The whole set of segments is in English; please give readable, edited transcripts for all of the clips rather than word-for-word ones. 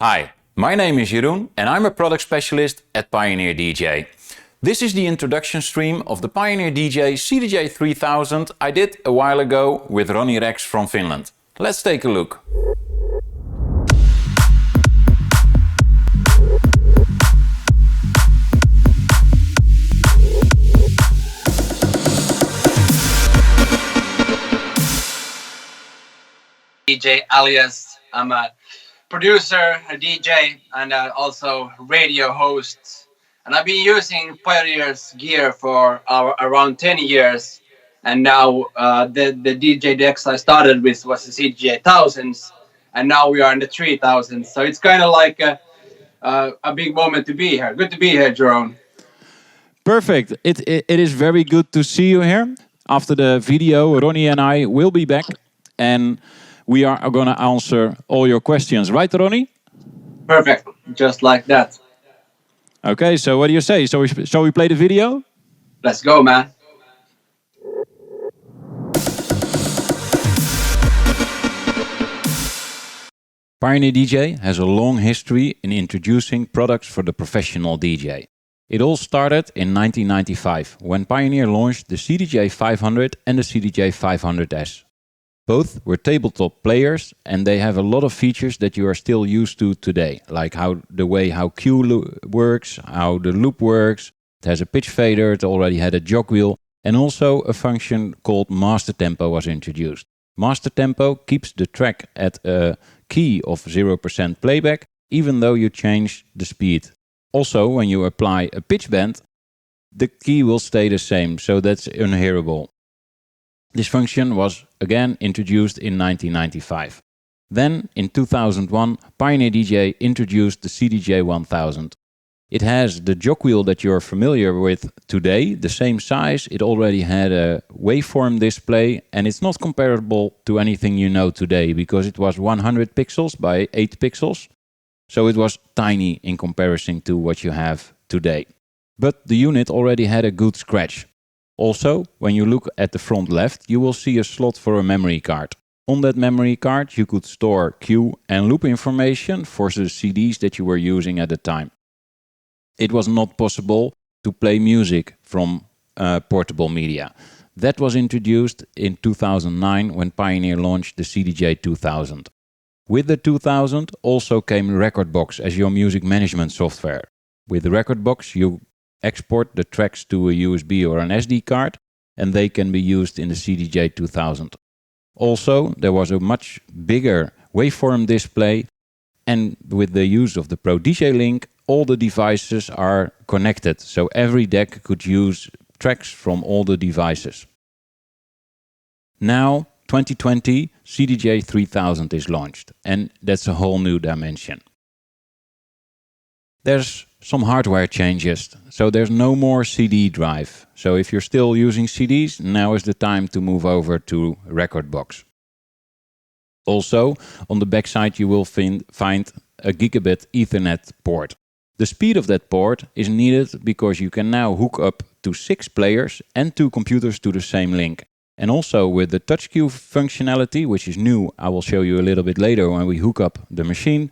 Hi, my name is Jeroen and I'm a product specialist at Pioneer DJ. This is the introduction stream of the Pioneer DJ CDJ 3000 I did a while ago with Rony Rex from Finland. Let's take a look. DJ alias I'm a producer, a DJ, and also radio host. And I've been using Pioneer's gear for around 10 years. And now the DJ decks I started with was the CDJ thousands, and now we are in the 3000s. So it's kind of like a big moment to be here. Good to be here, Jeroen. Perfect. It is very good to see you here. After the video, Rony and I will be back, and we are going to answer all your questions. Right, Rony? Perfect. Just like that. Okay, so what do you say? Shall we play the video? Let's go, man. Pioneer DJ has a long history in introducing products for the professional DJ. It all started in 1995 when Pioneer launched the CDJ 500 and the CDJ 500S. Both were tabletop players and they have a lot of features that you are still used to today, like the way how Q works, how the loop works. It has a pitch fader, it already had a jog wheel, and also a function called Master Tempo was introduced. Master Tempo keeps the track at a key of 0% playback, even though you change the speed. Also, when you apply a pitch bend, the key will stay the same, so that's unhearable. This function was again introduced in 1995. Then, in 2001, Pioneer DJ introduced the CDJ 1000. It has the jog wheel that you're familiar with today, the same size. It already had a waveform display, and it's not comparable to anything you know today because it was 100 pixels by 8 pixels. So it was tiny in comparison to what you have today. But the unit already had a good scratch. Also, when you look at the front left, you will see a slot for a memory card. On that memory card, you could store cue and loop information for the CDs that you were using at the time. It was not possible to play music from portable media. That was introduced in 2009 when Pioneer launched the CDJ 2000. With the 2000 also came Rekordbox as your music management software. With Rekordbox, you export the tracks to a USB or an SD card, and they can be used in the CDJ 2000. Also, there was a much bigger waveform display, and with the use of the Pro DJ Link, all the devices are connected, so every deck could use tracks from all the devices. Now, 2020, CDJ 3000 is launched, and that's a whole new dimension. There's some hardware changes, so there's no more CD drive. So if you're still using CDs, now is the time to move over to Rekordbox. Also, on the backside you will find a gigabit Ethernet port. The speed of that port is needed because you can now hook up to 6 players and 2 computers to the same link. And also with the touch cue functionality, which is new, I will show you a little bit later when we hook up the machine,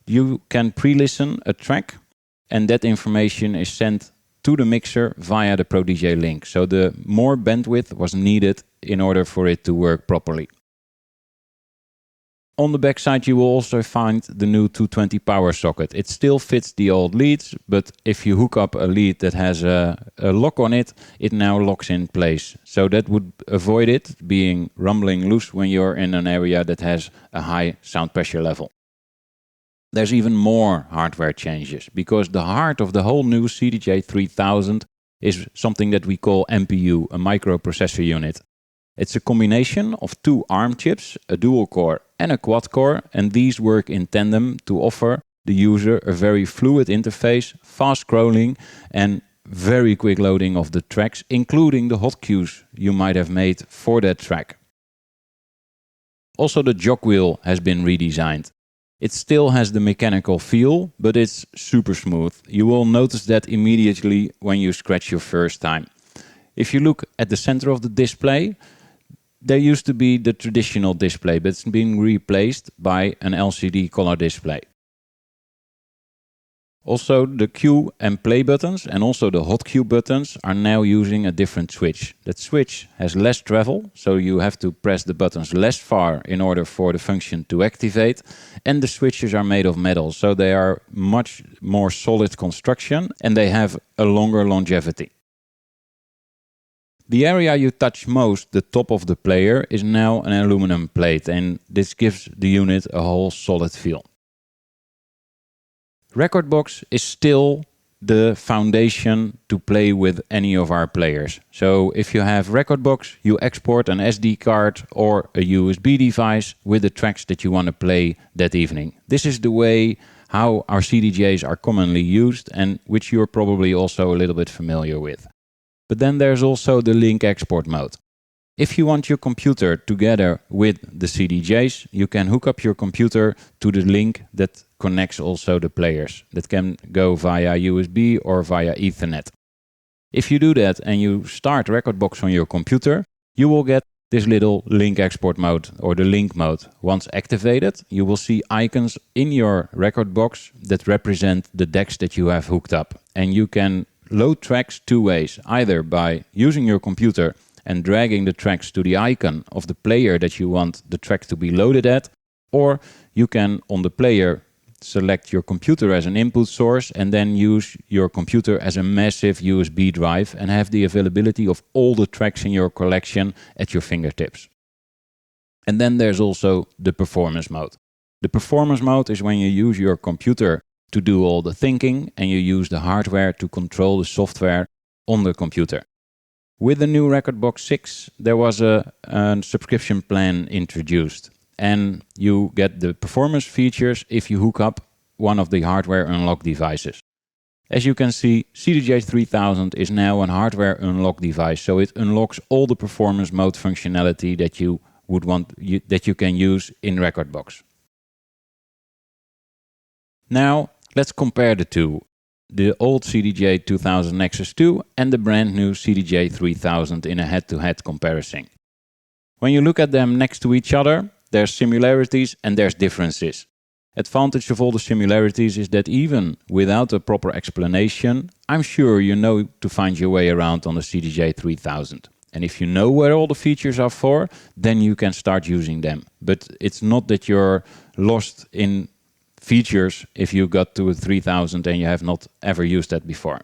you can pre-listen a track and that information is sent to the mixer via the Pro DJ link. So the more bandwidth was needed in order for it to work properly. On the backside you will also find the new 220 power socket. It still fits the old leads, but if you hook up a lead that has a lock on it, it now locks in place. So that would avoid it being rumbling loose when you're in an area that has a high sound pressure level. There's even more hardware changes, because the heart of the whole new CDJ 3000 is something that we call MPU, a microprocessor unit. It's a combination of 2 ARM chips, a dual core and a quad core, and these work in tandem to offer the user a very fluid interface, fast scrolling and very quick loading of the tracks, including the hot cues you might have made for that track. Also, the jog wheel has been redesigned. It still has the mechanical feel, but it's super smooth. You will notice that immediately when you scratch your first time. If you look at the center of the display, there used to be the traditional display, but it's been replaced by an LCD color display. Also, the Q and play buttons and also the hot Q buttons are now using a different switch. That switch has less travel, so you have to press the buttons less far in order for the function to activate. And the switches are made of metal, so they are much more solid construction and they have a longer longevity. The area you touch most, the top of the player, is now an aluminum plate, and this gives the unit a whole solid feel. Rekordbox is still the foundation to play with any of our players. So if you have Rekordbox, you export an SD card or a USB device with the tracks that you want to play that evening. This is the way how our CDJs are commonly used and which you're probably also a little bit familiar with. But then there's also the link export mode. If you want your computer together with the CDJs, you can hook up your computer to the link that connects also the players. That can go via USB or via Ethernet. If you do that and you start Rekordbox on your computer, you will get this little link export mode or the link mode. Once activated, you will see icons in your Rekordbox that represent the decks that you have hooked up. And you can load tracks two ways, either by using your computer and dragging the tracks to the icon of the player that you want the track to be loaded at, or you can, on the player, select your computer as an input source and then use your computer as a massive USB drive and have the availability of all the tracks in your collection at your fingertips. And then there's also the performance mode. The performance mode is when you use your computer to do all the thinking and you use the hardware to control the software on the computer. With the new Rekordbox 6, there was a subscription plan introduced, and you get the performance features if you hook up one of the hardware unlock devices. As you can see, CDJ 3000 is now a hardware unlock device, so it unlocks all the performance mode functionality that you would want that you can use in Rekordbox. Now, let's compare the two. The old CDJ 2000 Nexus 2 and the brand new CDJ 3000 in a head-to-head comparison. When you look at them next to each other, there's similarities and there's differences. Advantage of all the similarities is that even without a proper explanation, I'm sure you know to find your way around on the CDJ 3000. And if you know where all the features are for, then you can start using them. But it's not that you're lost in features if you got to a 3000 and you have not ever used that before.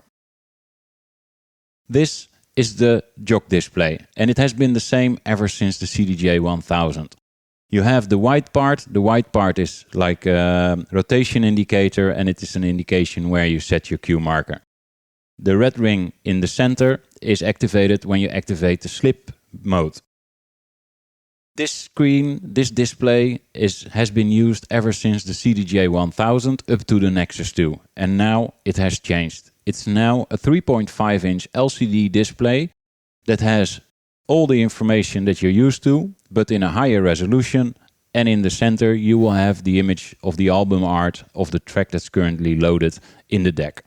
This is the Jog Display, and it has been the same ever since the CDJ 1000. You have the white part. The white part is like a rotation indicator, and it is an indication where you set your cue marker. The red ring in the center is activated when you activate the slip mode. This screen, this display has been used ever since the CDJ 1000 up to the Nexus 2, and now it has changed. It's now a 3.5-inch LCD display that has all the information that you're used to, but in a higher resolution, and in the center you will have the image of the album art of the track that's currently loaded in the deck.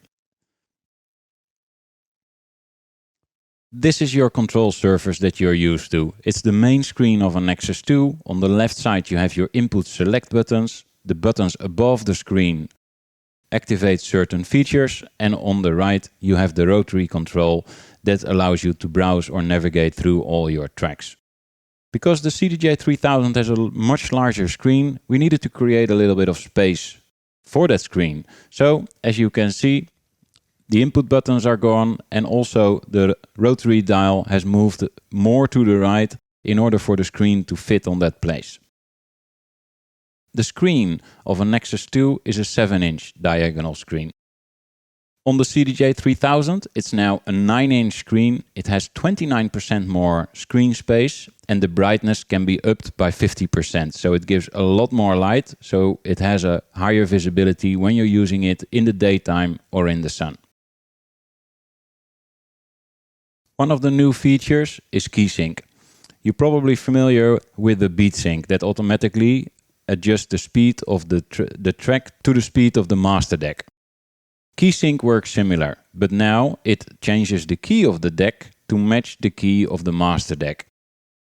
This is your control surface that you're used to. It's the main screen of a Nexus 2. On the left side you have your input select buttons. The buttons above the screen activate certain features, and on the right you have the rotary control that allows you to browse or navigate through all your tracks. Because the CDJ 3000 has a much larger screen, we needed to create a little bit of space for that screen. So, as you can see, the input buttons are gone, and also the rotary dial has moved more to the right in order for the screen to fit on that place. The screen of a Nexus 2 is a 7-inch diagonal screen. On the CDJ 3000, it's now a 9-inch screen. It has 29% more screen space, and the brightness can be upped by 50%. So it gives a lot more light, so it has a higher visibility when you're using it in the daytime or in the sun. One of the new features is key sync. You're probably familiar with the beat sync that automatically adjusts the speed of the track to the speed of the master deck. Key sync works similar, but now it changes the key of the deck to match the key of the master deck.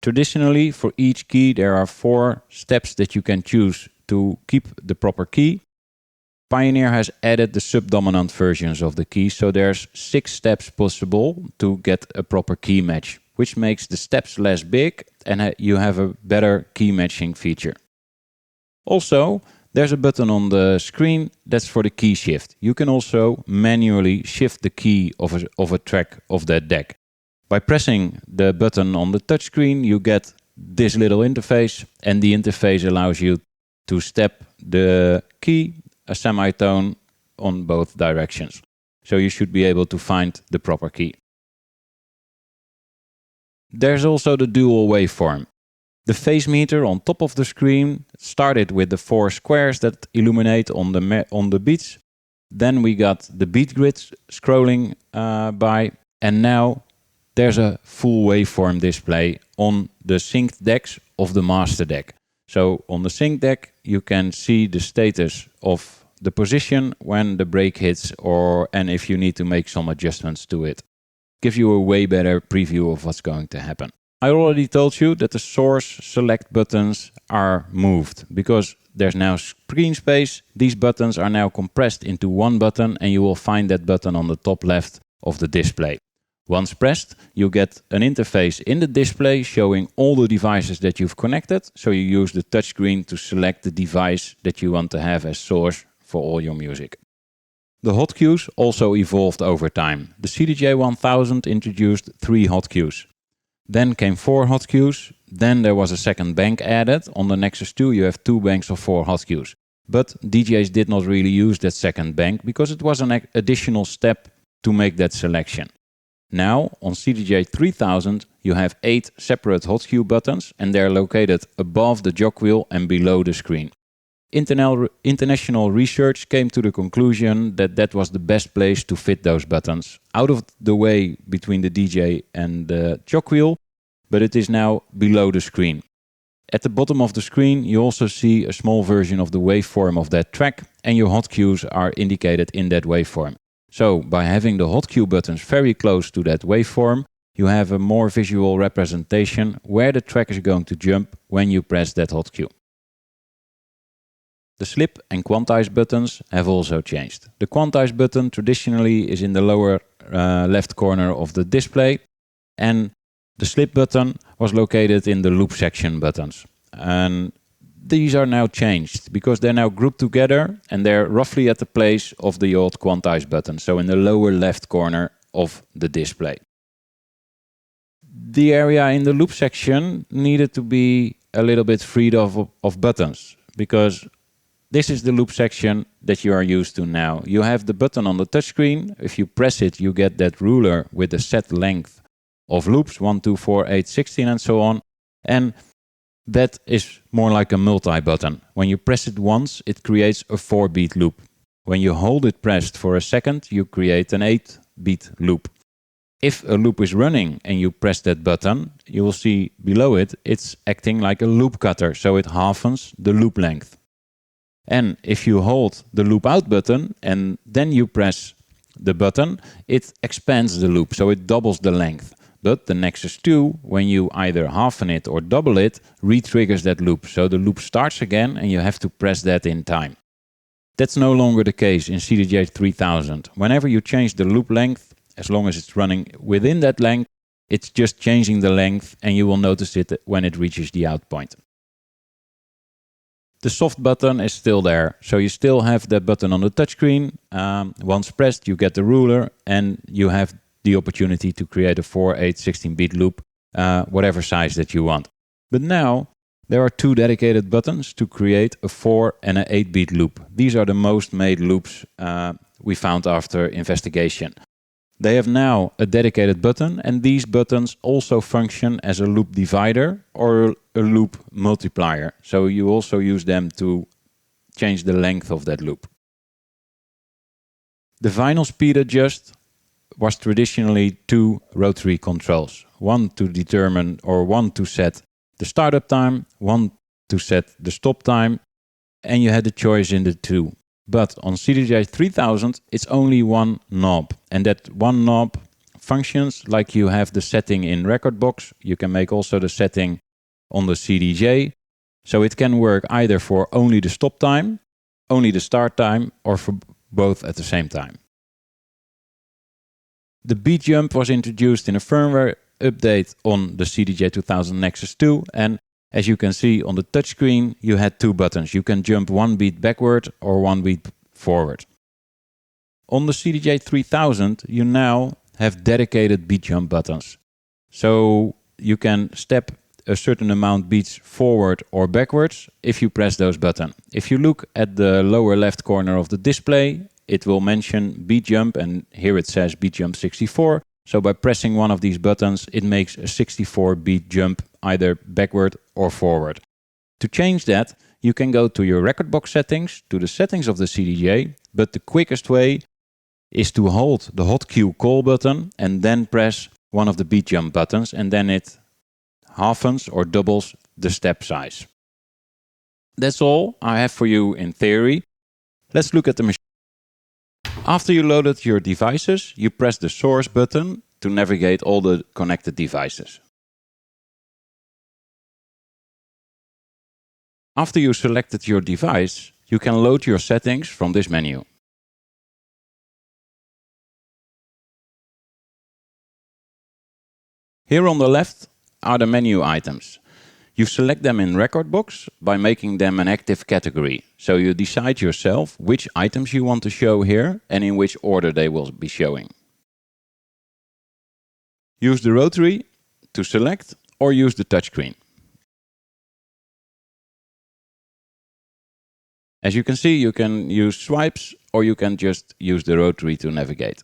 Traditionally, for each key there are 4 steps that you can choose to keep the proper key. Pioneer has added the subdominant versions of the key, so there's 6 steps possible to get a proper key match, which makes the steps less big and you have a better key matching feature. Also, there's a button on the screen that's for the key shift. You can also manually shift the key of a track of that deck. By pressing the button on the touchscreen, you get this little interface, and the interface allows you to step the key, a semitone, on both directions. So you should be able to find the proper key. There's also the dual waveform. The phase meter on top of the screen started with the 4 squares that illuminate on the beats. Then we got the beat grids scrolling by, and now there's a full waveform display on the synced decks of the master deck. So on the sync deck, you can see the status of the position when the break hits, and if you need to make some adjustments to it. Gives you a way better preview of what's going to happen. I already told you that the source select buttons are moved because there's now screen space. These buttons are now compressed into one button, and you will find that button on the top left of the display. Once pressed, you get an interface in the display showing all the devices that you've connected. So you use the touchscreen to select the device that you want to have as source for all your music. The hot cues also evolved over time. The CDJ 1000 introduced 3 hot cues. Then came 4 hot cues. Then there was a second bank added. On the Nexus 2 you have 2 banks of 4 hot cues. But DJs did not really use that second bank because it was an additional step to make that selection. Now on CDJ 3000 you have 8 separate hot cue buttons, and they're located above the jog wheel and below the screen. International research came to the conclusion that that was the best place to fit those buttons, out of the way between the DJ and the jog wheel, but it is now below the screen. At the bottom of the screen you also see a small version of the waveform of that track, and your hot cues are indicated in that waveform. So by having the hot cue buttons very close to that waveform, you have a more visual representation where the track is going to jump when you press that hot cue. The slip and quantize buttons have also changed. The quantize button traditionally is in the lower left corner of the display, and the slip button was located in the loop section buttons. And these are now changed because they're now grouped together, and they're roughly at the place of the old quantize button, so in the lower left corner of the display. The area in the loop section needed to be a little bit freed of buttons, because this is the loop section that you are used to now. You have the button on the touchscreen. If you press it, you get that ruler with the set length of loops, 1, 2, 4, 8, 16 and so on. And that is more like a multi-button. When you press it once, it creates a 4-beat loop. When you hold it pressed for a second, you create an 8-beat loop. If a loop is running and you press that button, you will see below it, it's acting like a loop cutter, so it halvens the loop length. And if you hold the loop out button and then you press the button, it expands the loop, so it doubles the length. But the Nexus 2, when you either halven it or double it, re-triggers that loop. So the loop starts again and you have to press that in time. That's no longer the case in CDJ 3000. Whenever you change the loop length, as long as it's running within that length, it's just changing the length, and you will notice it when it reaches the out point. The soft button is still there, so you still have that button on the touchscreen. Once pressed, you get the ruler, and you have the opportunity to create a 4, 8, 16-beat loop, whatever size that you want. But now, there are 2 dedicated buttons to create a 4 and an 8-beat loop. These are the most made loops we found after investigation. They have now a dedicated button, and these buttons also function as a loop divider or a loop multiplier. So you also use them to change the length of that loop. The vinyl speed adjust was traditionally 2 rotary controls. One to determine, or one to set the startup time, one to set the stop time, and you had the choice in the 2. But on CDJ 3000, it's only one knob, and that one knob functions like you have the setting in Recordbox. You can make also the setting on the CDJ, so it can work either for only the stop time, only the start time, or for both at the same time. The beat jump was introduced in a firmware update on the CDJ 2000 Nexus 2, and as you can see on the touchscreen, you had two buttons. You can jump one beat backward or one beat forward. On the CDJ 3000, you now have dedicated beat jump buttons. So you can step a certain amount beats forward or backwards if you press those buttons. If you look at the lower left corner of the display, it will mention beat jump, and here it says beat jump 64. So by pressing one of these buttons, it makes a 64 beat jump either backward or forward. To change that, you can go to your record box settings, to the settings of the CDJ, but the quickest way is to hold the hot cue call button and then press one of the beat jump buttons, and then it halvens or doubles the step size. That's all I have for you in theory. Let's look at the machine. After you loaded your devices, you press the source button to navigate all the connected devices. After you selected your device, you can load your settings from this menu. Here on the left are the menu items. You select them in Recordbox by making them an active category. So you decide yourself which items you want to show here and in which order they will be showing. Use the rotary to select or use the touchscreen. As you can see, you can use swipes or you can just use the rotary to navigate.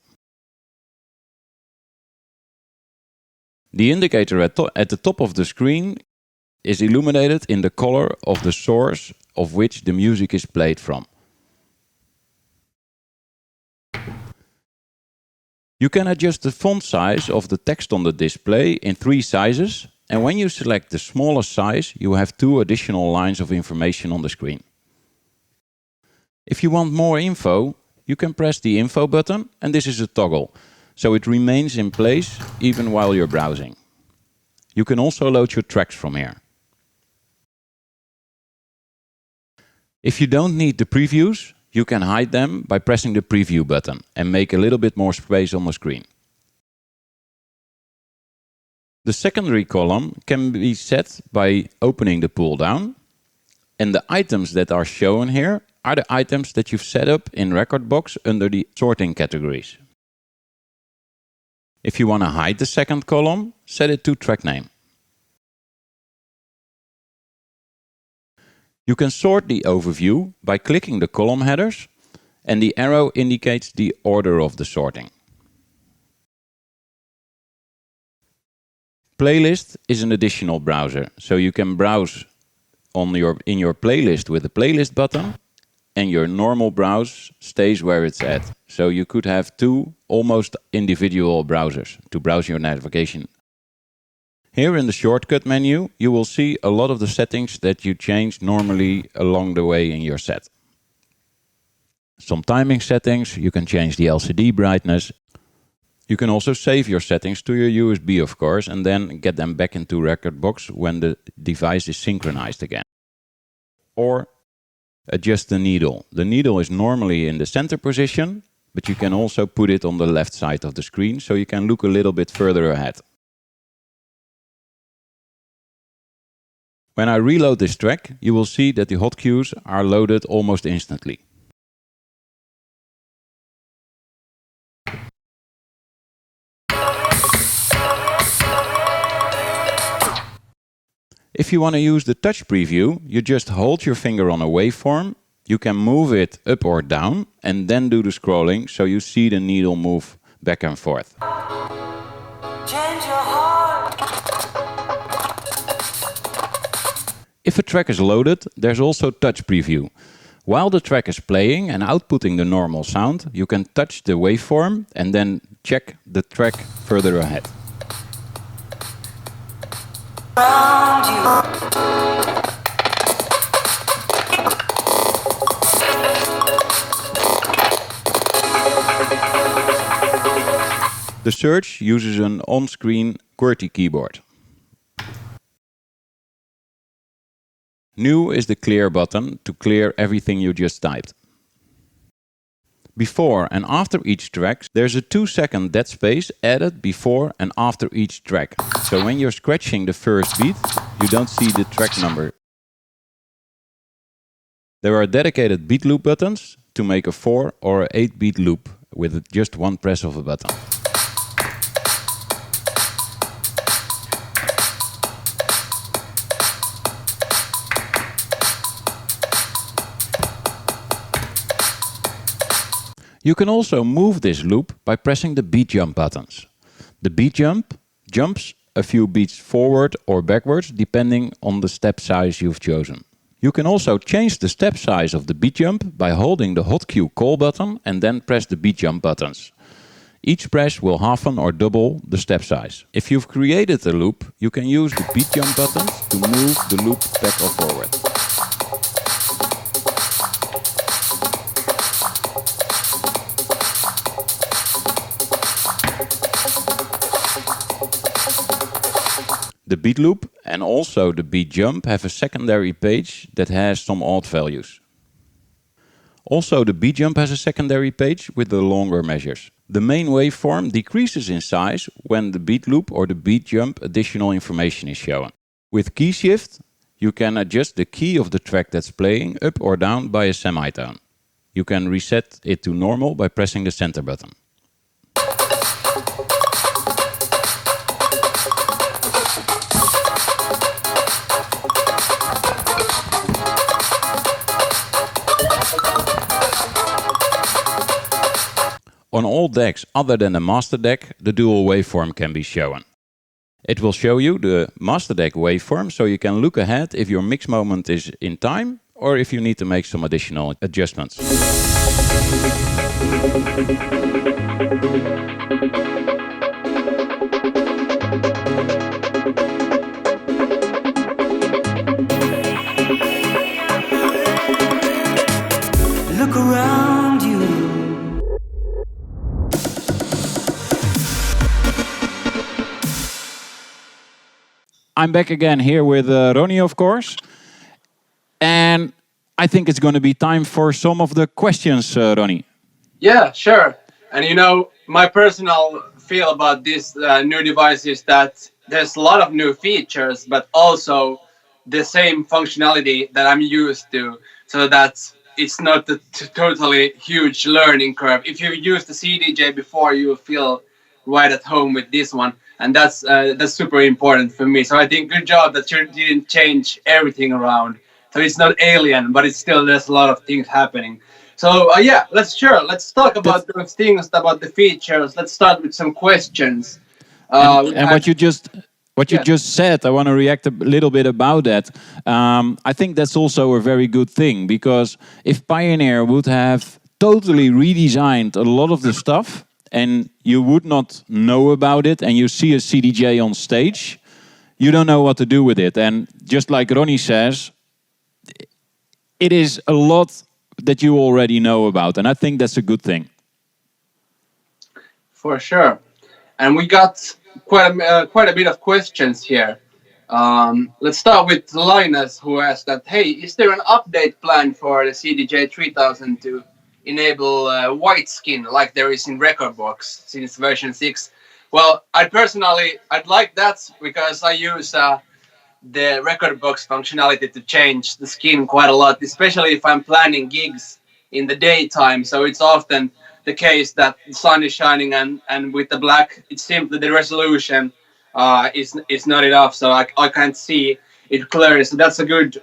The indicator at the top of the screen is illuminated in the color of the source of which the music is played from. You can adjust the font size of the text on the display in 3 sizes, and when you select the smallest size, you have 2 additional lines of information on the screen. If you want more info, you can press the info button, and this is a toggle, so it remains in place even while you're browsing. You can also load your tracks from here. If you don't need the previews, you can hide them by pressing the preview button and make a little bit more space on the screen. The secondary column can be set by opening the pull down, and the items that are shown here are the items that you've set up in Recordbox under the sorting categories. If you want to hide the second column, set it to track name. You can sort the overview by clicking the column headers, and the arrow indicates the order of the sorting. Playlist is an additional browser, so you can browse in your playlist with the playlist button, and your normal browse stays where it's at. So you could have 2 almost individual browsers to browse your navigation. Here in the shortcut menu, you will see a lot of the settings that you change normally along the way in your set. Some timing settings, you can change the LCD brightness. You can also save your settings to your USB, of course, and then get them back into Recordbox when the device is synchronized again. Or adjust the needle. The needle is normally in the center position, but you can also put it on the left side of the screen so you can look a little bit further ahead. When I reload this track, you will see that the hot cues are loaded almost instantly. If you want to use the touch preview, you just hold your finger on a waveform, you can move it up or down, and then do the scrolling so you see the needle move back and forth. Change your heart. If a track is loaded, there's also touch preview. While the track is playing and outputting the normal sound, you can touch the waveform and then check the track further ahead. Around you. The search uses an on-screen QWERTY keyboard. New is the clear button to clear everything you just typed. Before and after each track, there's a 2-second dead space added before and after each track. So when you're scratching the first beat, you don't see the track number. There are dedicated beat loop buttons to make a 4 or 8 beat loop with just one press of a button. You can also move this loop by pressing the beat jump buttons. The beat jump jumps a few beats forward or backwards depending on the step size you've chosen. You can also change the step size of the beat jump by holding the hotkey call button and then press the beat jump buttons. Each press will halven or double the step size. If you've created a loop, you can use the beat jump buttons to move the loop back or forward. The beat loop and also the beat jump have a secondary page that has some odd values. Also, the beat jump has a secondary page with the longer measures. The main waveform decreases in size when the beat loop or the beat jump additional information is shown. With key shift, you can adjust the key of the track that's playing up or down by a semitone. You can reset it to normal by pressing the center button. On all decks other than the master deck, the dual waveform can be shown. It will show you the master deck waveform so you can look ahead if your mix moment is in time or if you need to make some additional adjustments. Look around you. I'm back again here with Rony, of course. And I think it's going to be time for some of the questions, Rony. Yeah, sure. And you know, my personal feel about this new device is that there's a lot of new features, but also the same functionality that I'm used to, so that it's not a totally huge learning curve. If you use the CDJ before, you feel right at home with this one, and that's super important for me. So I think good job that you didn't change everything around. So it's not alien, but it's still there's a lot of things happening. So yeah, let's talk about those things, about the features. Let's start with some questions. And what you just said, I want to react a little bit about that. I think that's also a very good thing, because if Pioneer would have totally redesigned a lot of the stuff and you would not know about it and you see a CDJ on stage, you don't know what to do with it. And just like Rony says, it is a lot that you already know about, and I think that's a good thing. For sure. And we got quite a bit of questions here. Let's start with Linus, who asked that, hey, is there an update plan for the CDJ 3000 to enable white skin like there is in Recordbox since version 6? Well, I'd like that, because I use the Recordbox functionality to change the skin quite a lot, especially if I'm planning gigs in the daytime. So it's often the case that the sun is shining and with the black, it's simply the resolution is not enough, so I can't see it clearly. So that's a good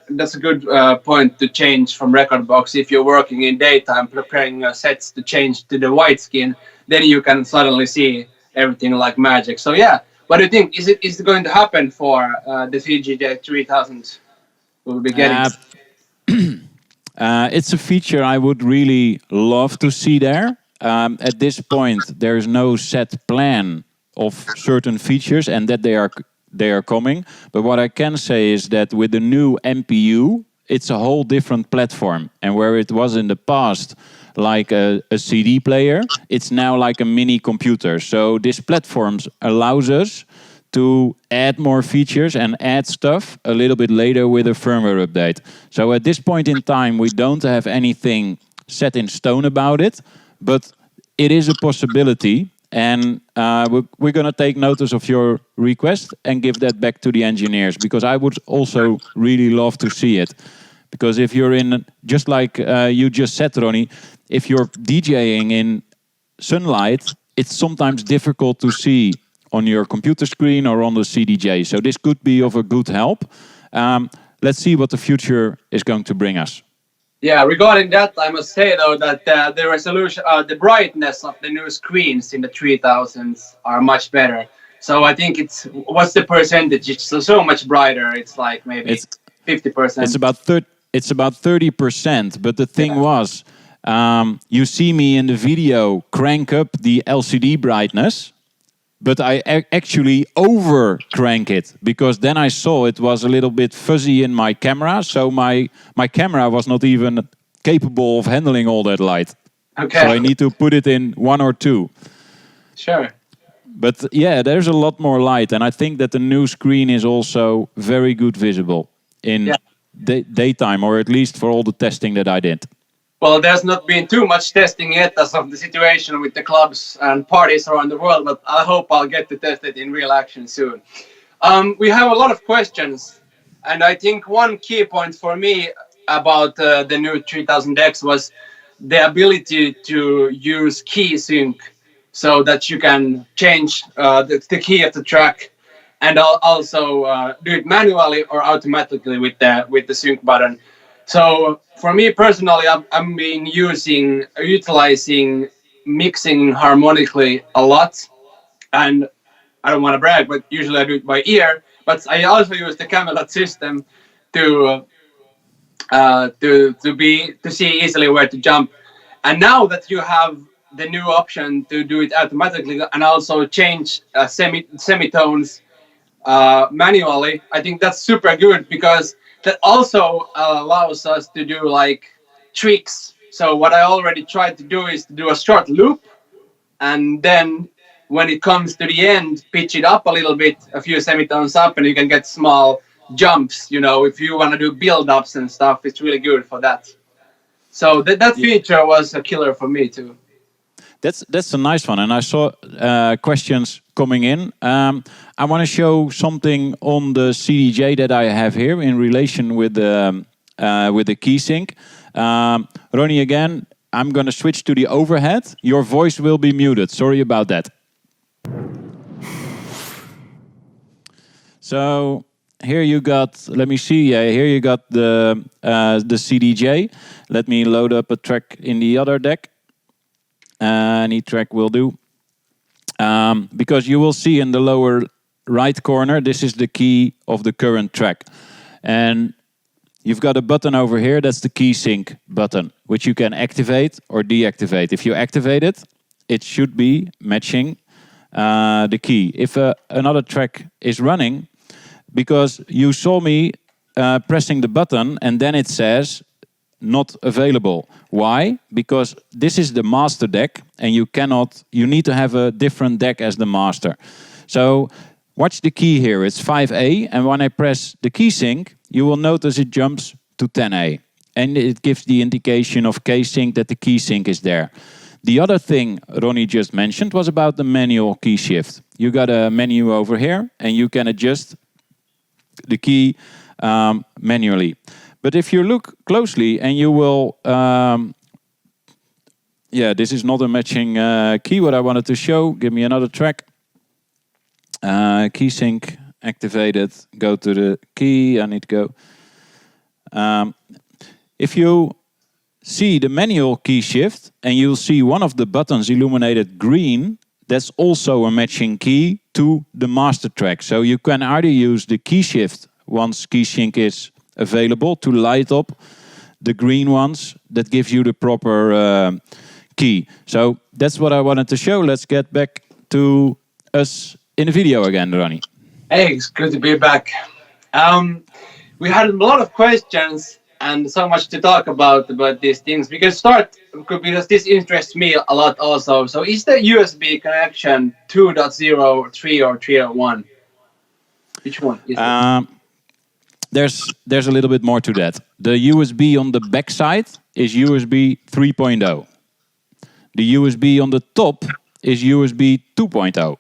point to change from Recordbox. If you're working in daytime preparing your sets to change to the white skin, then you can suddenly see everything like magic. So yeah, what do you think? Is it going to happen for the CDJ 3000 we'll be getting? It's a feature I would really love to see there. At this point, there is no set plan of certain features and that they are coming. But what I can say is that with the new MPU, it's a whole different platform. And where it was in the past like a CD player, it's now like a mini computer. So this platform allows us to add more features and add stuff a little bit later with a firmware update. So at this point in time, we don't have anything set in stone about it. but it is a possibility. And we're going to take notice of your request and give that back to the engineers, because I would also really love to see it. Because if you're in, just like you just said, Rony, if you're DJing in sunlight, it's sometimes difficult to see on your computer screen or on the CDJ. So this could be of a good help. Let's see what the future is going to bring us. Yeah, regarding that, I must say though that the resolution, the brightness of the new screens in the 3000s are much better. So I think what's the percentage? It's so much brighter. It's like maybe 50%. It's about 30%. But the thing was, you see me in the video crank up the LCD brightness, but I actually over crank it, because then I saw it was a little bit fuzzy in my camera. So my camera was not even capable of handling all that light. Okay. So I need to put it in 1 or 2. Sure. But yeah, there's a lot more light. And I think that the new screen is also very good visible in daytime, or at least for all the testing that I did. Well, there's not been too much testing yet as of the situation with the clubs and parties around the world, but I hope I'll get to test it in real action soon. We have a lot of questions, and I think one key point for me about the new 3000X was the ability to use key sync, so that you can change the key of the track and also do it manually or automatically with the sync button. So for me personally, I've been utilizing mixing harmonically a lot, and I don't want to brag, but usually I do it by ear. But I also use the Camelot system to see easily where to jump. And now that you have the new option to do it automatically and also change semitones manually, I think that's super good, because that also allows us to do like tricks. So what I already tried to do is to do a short loop, and then when it comes to the end, pitch it up a little bit, a few semitones up, and you can get small jumps. You know, if you want to do build-ups and stuff, it's really good for that. So that feature was a killer for me too. That's a nice one, and I saw questions coming in. I want to show something on the CDJ that I have here in relation with the key sync. Rony, again, I'm going to switch to the overhead. Your voice will be muted. Sorry about that. So here you got. Let me see. Yeah, here you got the CDJ. Let me load up a track in the other deck. Any track will do. Because you will see in the lower right corner, this is the key of the current track. And you've got a button over here, that's the key sync button, which you can activate or deactivate. If you activate it, it should be matching the key. If another track is running, because you saw me pressing the button and then it says not available. Why? Because this is the master deck and you need to have a different deck as the master. So watch the key here, it's 5A, and when I press the key sync, you will notice it jumps to 10A. And it gives the indication of key sync that the key sync is there. The other thing Rony just mentioned was about the manual key shift. You got a menu over here and you can adjust the key manually. But if you look closely and you will, this is not a matching key, what I wanted to show. Give me another track. Key sync activated, go to the key, I need to go. If you see the manual key shift and you'll see one of the buttons illuminated green, that's also a matching key to the master track. So you can either use the key shift once key sync is available to light up the green ones that gives you the proper key. So that's what I wanted to show. Let's get back to us in the video again, Rony. Hey, it's good to be back. We had a lot of questions and so much to talk about these things. We can start because this interests me a lot also. So is the USB connection 2.0, 3 or 3.1? Which one is it? There's a little bit more to that. The USB on the back side is USB 3.0. The USB on the top is USB 2.0.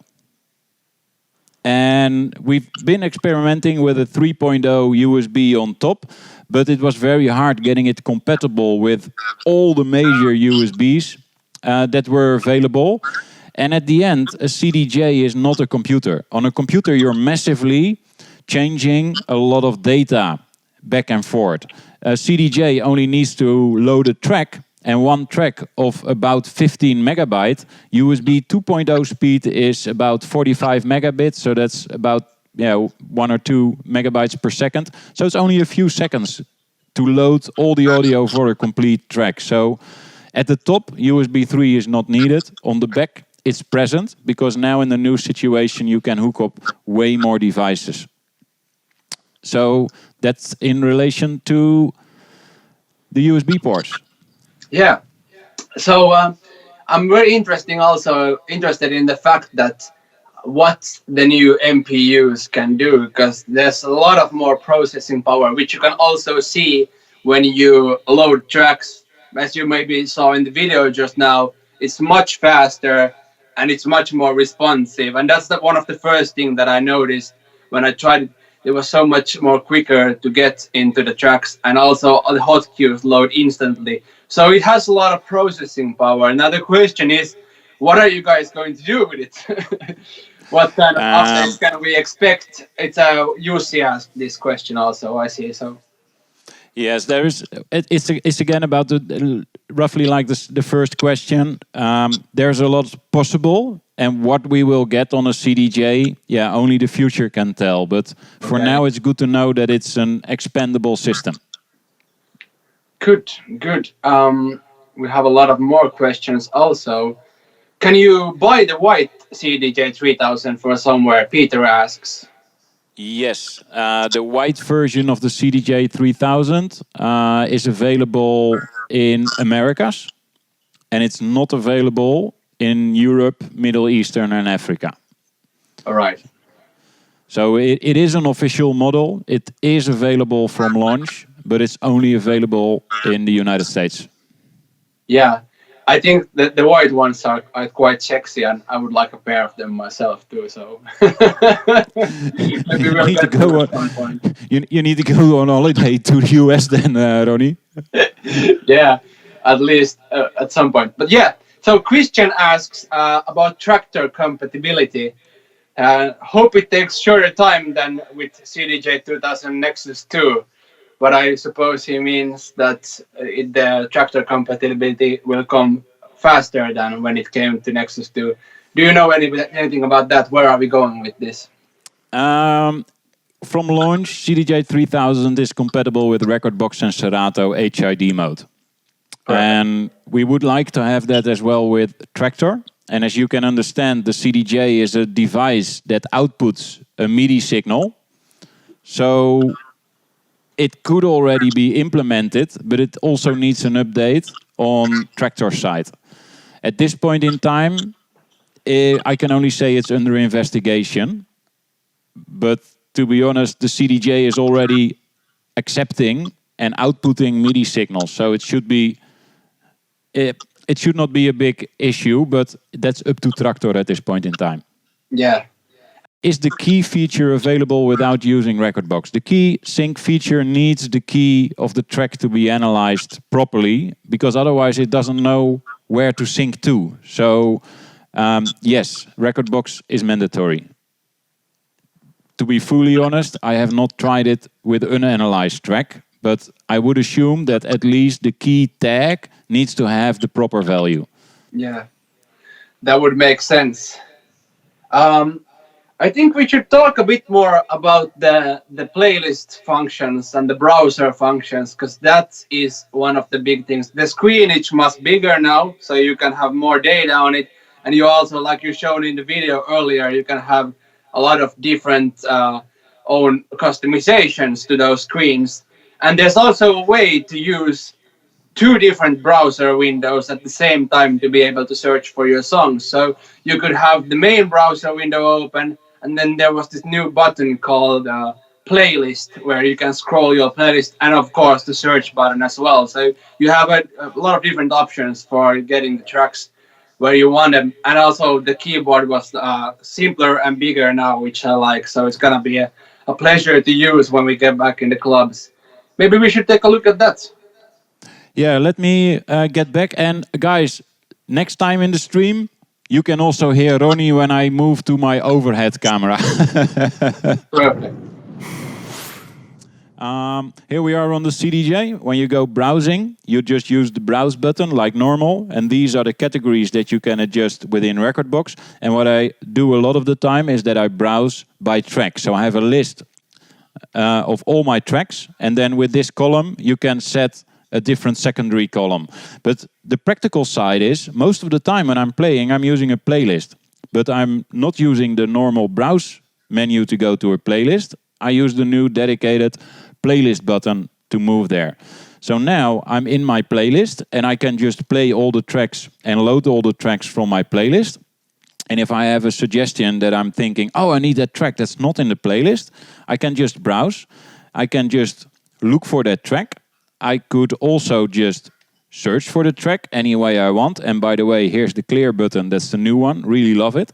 And we've been experimenting with a 3.0 USB on top, but it was very hard getting it compatible with all the major USBs that were available. And at the end, a CDJ is not a computer. On a computer, you're massively changing a lot of data back and forth. A CDJ only needs to load a track, and one track of about 15 megabyte. USB 2.0 speed is about 45 megabits, so that's about 1 or 2 megabytes per second. So it's only a few seconds to load all the audio for a complete track. So at the top, USB 3 is not needed. On the back, it's present, because now in the new situation, you can hook up way more devices. So that's in relation to the USB ports. Yeah. So I'm very interested in the fact that what the new MPUs can do, because there's a lot of more processing power, which you can also see when you load tracks. As you maybe saw in the video just now, it's much faster and it's much more responsive. And that's one of the first things that I noticed when I tried it. It was so much more quicker to get into the tracks, and also the hotkeys load instantly. So it has a lot of processing power. Now the question is, what are you guys going to do with it? What kind of updates can we expect? It's Jussi asked this question also, I see. So yes, there is. It's again about roughly like the first question. There's a lot possible, and what we will get on a CDJ, only the future can tell. But for now, it's good to know that it's an expandable system. Good. We have a lot of more questions also. Can you buy the white CDJ 3000 for somewhere? Peter asks. Yes, the white version of the CDJ 3000 is available in Americas, and it's not available in Europe, Middle Eastern, and Africa. All right. So it is an official model. It is available from launch, but it's only available in the United States. Yeah, I think that the white ones are quite sexy, and I would like a pair of them myself too. So maybe we'll get to at some point. You need to go on holiday to the US then, Rony. Yeah, at least at some point. But yeah, so Christian asks about tractor compatibility. Hope it takes shorter time than with CDJ 2000 Nexus 2. But I suppose he means that the tractor compatibility will come faster than when it came to Nexus 2. Do you know anything about that? Where are we going with this? From launch, CDJ 3000 is compatible with Rekordbox and Serato HID mode. Right. And we would like to have that as well with Tractor. And as you can understand, the CDJ is a device that outputs a MIDI signal. So it could already be implemented, but it also needs an update on Tractor side. At this point in time, I can only say it's under investigation. But to be honest, the CDJ is already accepting and outputting MIDI signals. So it should be, it should not be a big issue, but that's up to Tractor at this point in time. Yeah. Is the key feature available without using Rekordbox? The key sync feature needs the key of the track to be analyzed properly, because otherwise it doesn't know where to sync to. So yes, Rekordbox is mandatory. To be fully honest, I have not tried it with unanalyzed track, but I would assume that at least the key tag needs to have the proper value. Yeah, that would make sense. I think we should talk a bit more about the playlist functions and the browser functions, because that is one of the big things. The screen is much bigger now, so you can have more data on it. And you also, like you shown in the video earlier, you can have a lot of different own customizations to those screens. And there's also a way to use two different browser windows at the same time to be able to search for your songs. So you could have the main browser window open, and then there was this new button called playlist, where you can scroll your playlist, and of course the search button as well. So you have a lot of different options for getting the tracks. where you want them. And also the keyboard was simpler and bigger now, which I like. So it's gonna be a pleasure to use when we get back in the clubs. Maybe we should take a look at that. Yeah, let me get back. And guys, next time in the stream, you can also hear Rony when I move to my overhead camera. Perfect. Here we are on the CDJ. When you go browsing, you just use the browse button like normal. And these are the categories that you can adjust within Rekordbox. And what I do a lot of the time is that I browse by track. So I have a list of all my tracks. And then with this column, you can set a different secondary column. But the practical side is, most of the time when I'm playing, I'm using a playlist. But I'm not using the normal browse menu to go to a playlist. I use the new dedicated playlist button to move there. So now I'm in my playlist and I can just play all the tracks and load all the tracks from my playlist. And if I have a suggestion that I'm thinking, oh, I need that track that's not in the playlist, I can just browse. I can just look for that track. I could also just search for the track any way I want. And by the way, here's the clear button. That's the new one. Really love it.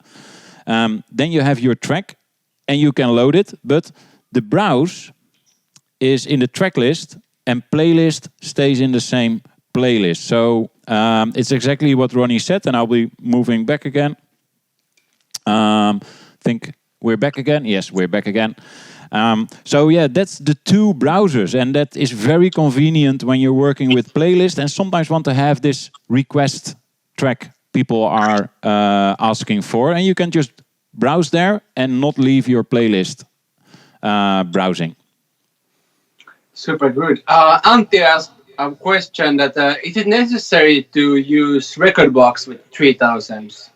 Then you have your track and you can load it. But the browse is in the track list and playlist stays in the same playlist. So it's exactly what Rony said. And I'll be moving back again. Think we're back again. Yes, we're back again. So yeah, that's the two browsers, and that is very convenient when you're working with playlists and sometimes want to have this request track people are asking for, and you can just browse there and not leave your playlist browsing. Super good. Antti asked a question that is it necessary to use Rekordbox with 3000s?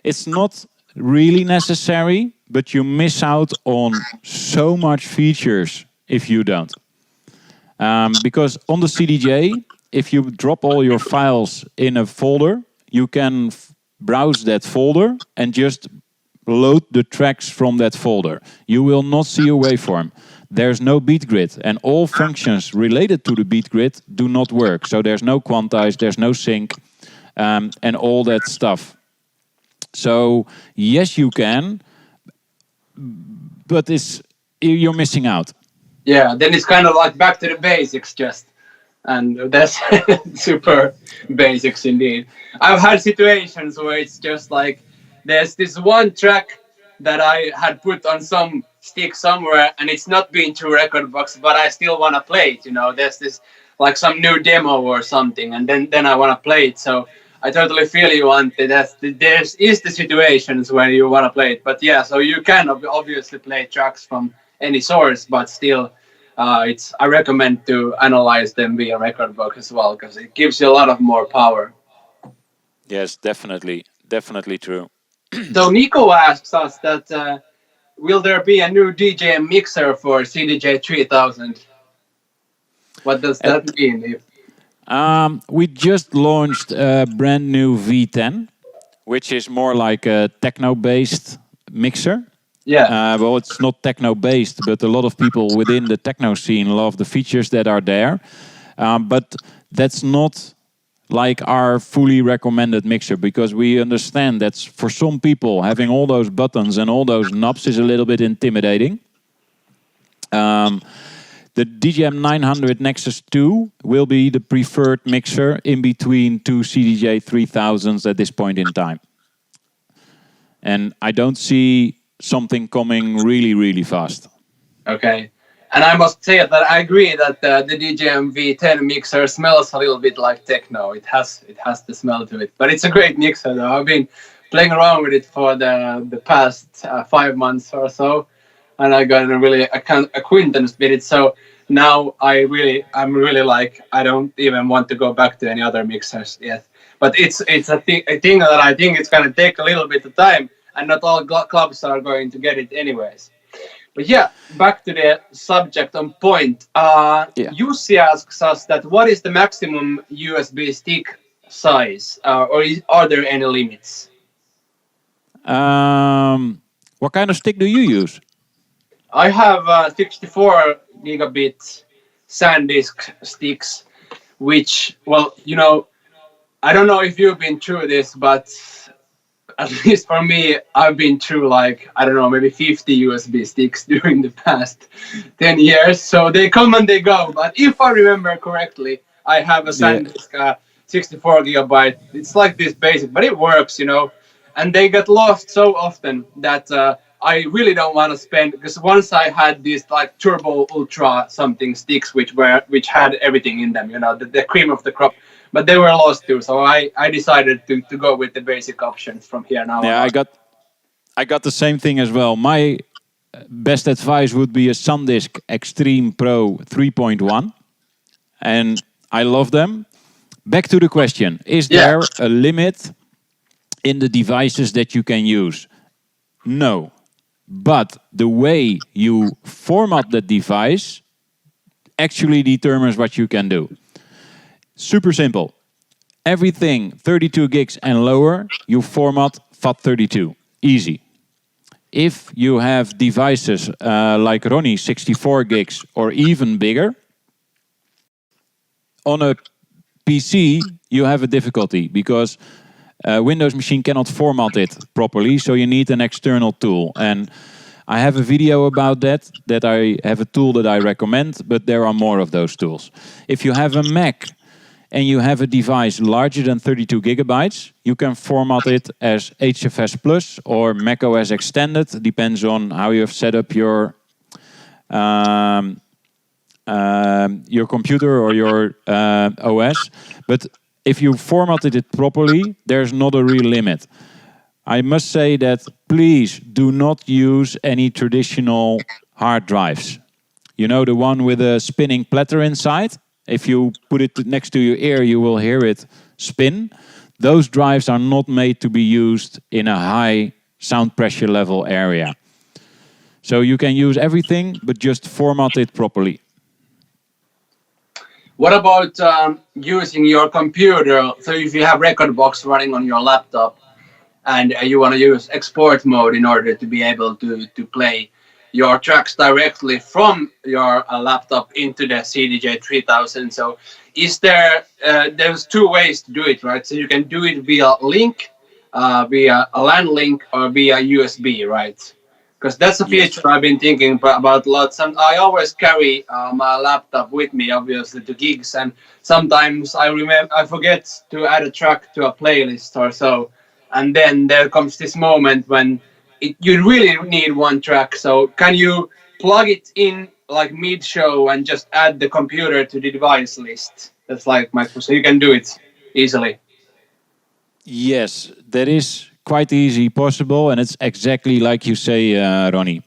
It's not really necessary, but you miss out on so much features if you don't. Because on the CDJ, if you drop all your files in a folder, you can browse that folder and just load the tracks from that folder. You will not see a waveform. There's no beat grid, and all functions related to the beat grid do not work. So there's no quantize, there's no sync, and all that stuff. So yes, you can, but you're missing out. Yeah, then it's kind of like back to the basics just. And that's super basics indeed. I've had situations where it's just like there's this one track that I had put on some stick somewhere and it's not been to Rekordbox, but I still want to play it. You know, there's this like some new demo or something, and then I want to play it. So I totally feel you, Antti. There is the situations where you want to play it, but yeah, so you can obviously play tracks from any source, but still. I recommend to analyze them via Rekordbox as well because it gives you a lot of more power. Yes, definitely true. So Nico asks us that will there be a new DJ mixer for CDJ 3000? What does that mean? We just launched a brand new V10, which is more like a techno-based mixer. Yeah. Well, it's not techno-based, but a lot of people within the techno scene love the features that are there. But that's not like our fully recommended mixer, because we understand that for some people, having all those buttons and all those knobs is a little bit intimidating. The DJM 900 Nexus 2 will be the preferred mixer in between two CDJ 3000s at this point in time. And I don't see something coming really fast. Okay. And I must say that I agree that the DJM V10 mixer smells a little bit like techno. It has the smell to it. But it's a great mixer though. I've been playing around with it for the past 5 months or so. And I got a really acquaintance with it. So now I'm really like, I don't even want to go back to any other mixers yet. But it's a thing that I think it's going to take a little bit of time. And not all clubs are going to get it anyways. But yeah, back to the subject on point. Jussi asks us that what is the maximum USB stick size? Or are there any limits? What kind of stick do you use? I have 64 gigabit SanDisk sticks, which, well, you know, I don't know if you've been through this, but at least for me, I've been through like, I don't know, maybe 50 USB sticks during the past 10 years. So they come and they go. But if I remember correctly, I have a Yeah. SanDisk 64 gigabyte. It's like this basic, but it works, you know. And they get lost so often that I really don't want to spend, because once I had these like turbo ultra something sticks which had everything in them, you know, the cream of the crop, but they were lost too. So I decided to go with the basic options from here now Yeah, on. I got the same thing as well. My best advice would be a SanDisk Extreme Pro 3.1, and I love them. Back to the question: is Yeah. there a limit in the devices that you can use? No, but the way you format the device actually determines what you can do. Super simple. Everything 32 gigs and lower, you format FAT32. Easy. If you have devices like Rony, 64 gigs or even bigger, on a PC you have a difficulty because Windows machine cannot format it properly, so you need an external tool. And I have a video about that I have a tool that I recommend, but there are more of those tools. If you have a Mac and you have a device larger than 32 gigabytes, you can format it as HFS Plus or macOS Extended. Depends on how you have set up your computer or your OS. But if you formatted it properly, there's not a real limit. I must say that please do not use any traditional hard drives. You know, the one with a spinning platter inside? If you put it next to your ear, you will hear it spin. Those drives are not made to be used in a high sound pressure level area. So you can use everything, but just format it properly. What about using your computer? So if you have Recordbox running on your laptop and you want to use export mode in order to be able to play your tracks directly from your laptop into the CDJ 3000. So is there's two ways to do it, right? So you can do it via link, via a LAN link, or via USB, right? Because that's a Yes. feature I've been thinking about lots. And I always carry my laptop with me, obviously, to gigs, and sometimes I forget to add a track to a playlist or so, and then there comes this moment when you really need one track. So can you plug it in like mid-show and just add the computer to the device list? That's like my question. So you can do it easily. Yes, that is quite easy possible, and it's exactly like you say, Ronnie.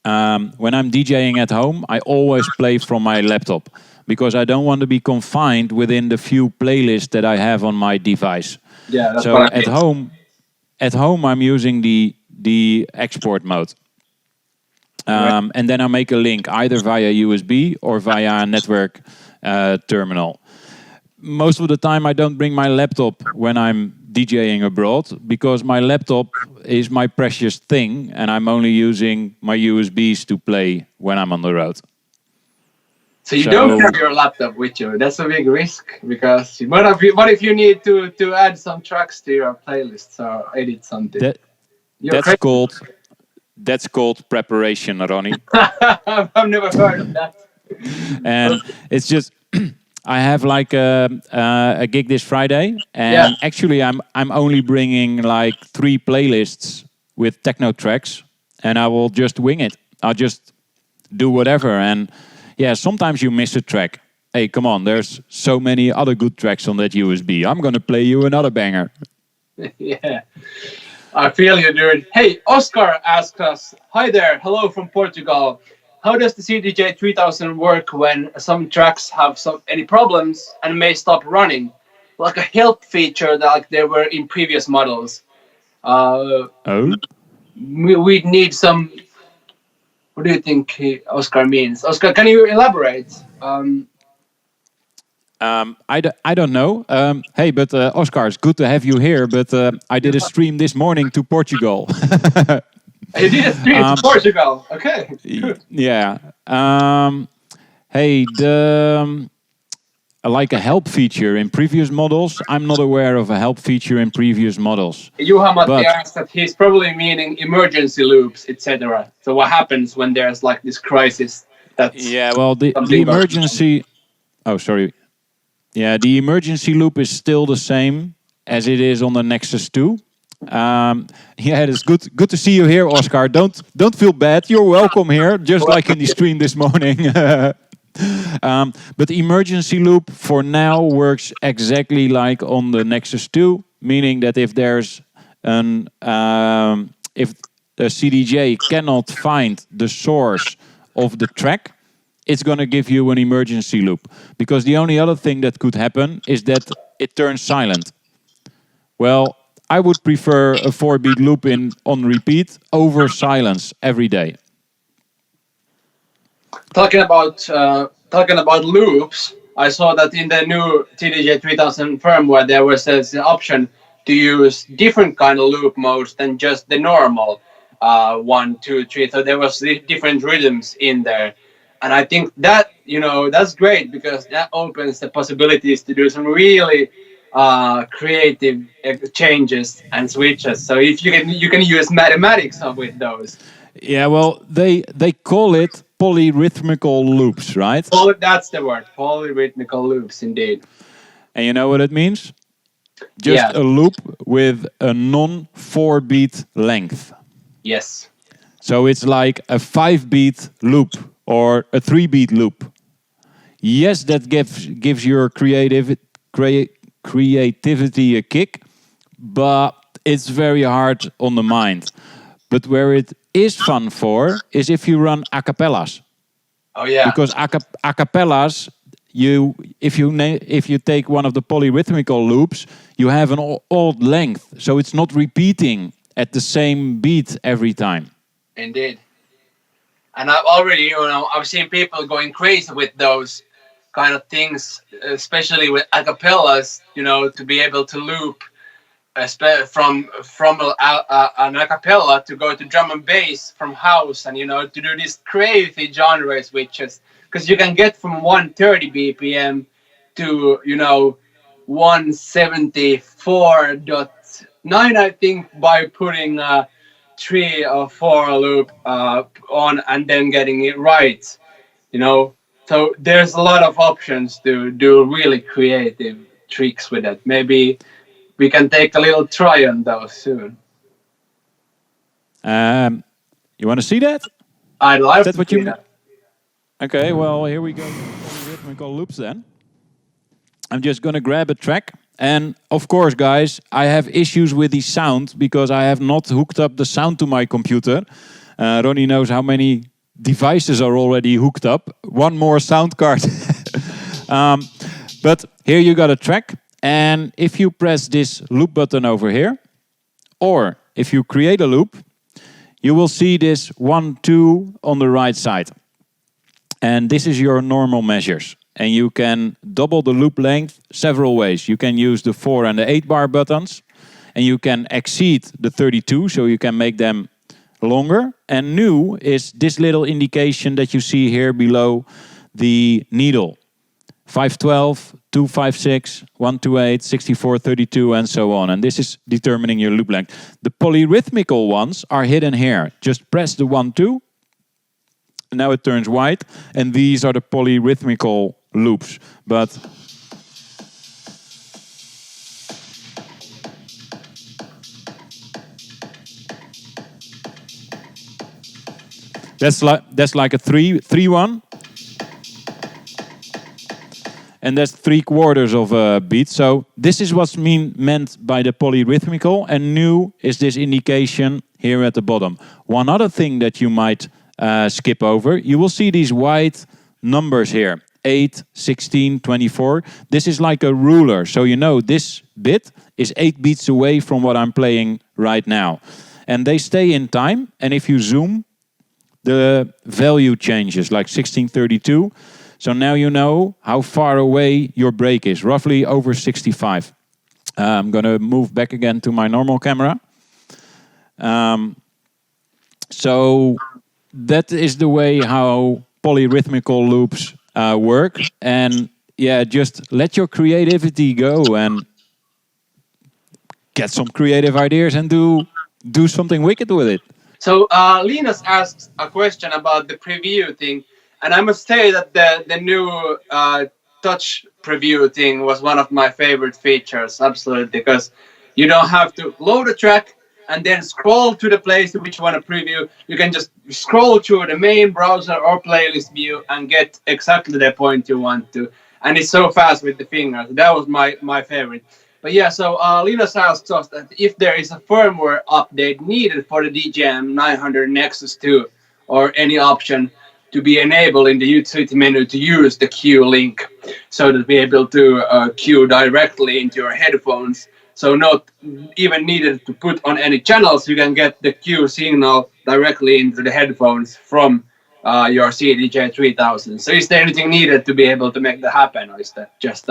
When I'm DJing at home, I always play from my laptop because I don't want to be confined within the few playlists that I have on my device. Yeah, that's So what I mean. at home I'm using the export mode. Right. And then I make a link either via USB or via a network terminal. Most of the time I don't bring my laptop when I'm DJing abroad because my laptop is my precious thing and I'm only using my USBs to play when I'm on the road. So you don't have your laptop with you. That's a big risk because what if you need to add some tracks to your playlist or edit something? That, You're that's crazy. that's called preparation, Ronnie. I've never heard of that. And it's just I have like a gig this Friday, and Yeah. actually I'm only bringing like 3 playlists with techno tracks, and I will just wing it. I'll just do whatever, and yeah, sometimes you miss a track. Hey, come on, there's so many other good tracks on that USB. I'm gonna play you another banger. Yeah. I feel you, dude. Hey, Oscar asked us, hi there, hello from Portugal. How does the CDJ 3000 work when some tracks have any problems and may stop running? Like a help feature that like there were in previous models. Oh. We need some. What do you think Oscar means? Oscar, can you elaborate? I don't know. Hey, but Oscar, it's good to have you here. But I did a stream this morning to Portugal. You did a stream to Portugal. Okay. Good. Yeah. Hey, like a help feature in previous models. I'm not aware of a help feature in previous models. Juha-Matti asked that he's probably meaning emergency loops, etc. So what happens when there's like this crisis? That's The emergency. Oh, sorry. Yeah, the emergency loop is still the same as it is on the Nexus 2. It's good to see you here, Oscar. Don't feel bad. You're welcome here, just like in the stream this morning. But the emergency loop for now works exactly like on the Nexus 2, meaning that if there's if the CDJ cannot find the source of the track, it's going to give you an emergency loop. Because the only other thing that could happen is that it turns silent. Well, I would prefer a 4-beat loop on repeat over silence every day. Talking about loops, I saw that in the new CDJ 3000 firmware there was an option to use different kind of loop modes than just the normal 1, 2, 3. So there was different rhythms in there, and I think that that's great because that opens the possibilities to do some really creative changes and switches. So if you can use mathematics with those. Yeah, well, they call it polyrhythmical loops, right? That's the word, polyrhythmical loops, indeed. And you know what it means? Just a loop with a non-4-beat length. Yes. So it's like a 5-beat loop or a 3-beat loop. Yes, that gives your creativity a kick, but it's very hard on the mind. But where it is fun for is if you run acapellas. Oh yeah. Because acapellas, if you take one of the polyrhythmical loops, you have an odd length, so it's not repeating at the same beat every time. Indeed. And I've already, I've seen people going crazy with those kind of things, especially with acapellas. To be able to loop from an acapella to go to drum and bass from house, and to do these crazy genre switches, because you can get from 130 BPM to 174.9, I think, by putting a 3 or 4 loop on and then getting it right. So there's a lot of options to do really creative tricks with it. Maybe we can take a little try on those soon. You want to see that? I'd love to see that. Okay, well, here we go with rhythmical loops then. I'm just going to grab a track. And of course, guys, I have issues with the sound because I have not hooked up the sound to my computer. Ronnie knows how many devices are already hooked up. One more sound card. But here you got a track. And if you press this loop button over here, or if you create a loop, you will see this 1, 2 on the right side. And this is your normal measures. And you can double the loop length several ways. You can use the 4 and the 8 bar buttons. And you can exceed the 32, so you can make them longer. And new is this little indication that you see here below the needle. 512, 256, 128, 64, 32, and so on. And this is determining your loop length. The polyrhythmical ones are hidden here. Just press the 1, 2. Now it turns white. And these are the polyrhythmical loops. But that's like a 3-1. And that's 3/4 of a beat. So this is what's meant by the polyrhythmical. And new is this indication here at the bottom. One other thing that you might skip over, you will see these white numbers here. 8, 16, 24. This is like a ruler. So this bit is 8 beats away from what I'm playing right now. And they stay in time. And if you zoom, the value changes, like 1632. So now you know how far away your break is, roughly over 65. I'm going to move back again to my normal camera. So that is the way how polyrhythmical loops work. And just let your creativity go and get some creative ideas and do something wicked with it. So Linus asks a question about the preview thing, and I must say that the new touch preview thing was one of my favorite features, absolutely, because you don't have to load a track and then scroll to the place which you want to preview. You can just scroll through the main browser or playlist view and get exactly the point you want to. And it's so fast with the fingers. That was my favorite. But yeah, so Linus asks us that if there is a firmware update needed for the DJM 900 Nexus 2 or any option to be enabled in the utility menu to use the Q link so to be able to Q directly into your headphones. So not even needed to put on any channels, you can get the Q signal directly into the headphones from your CDJ 3000. So is there anything needed to be able to make that happen, or is that just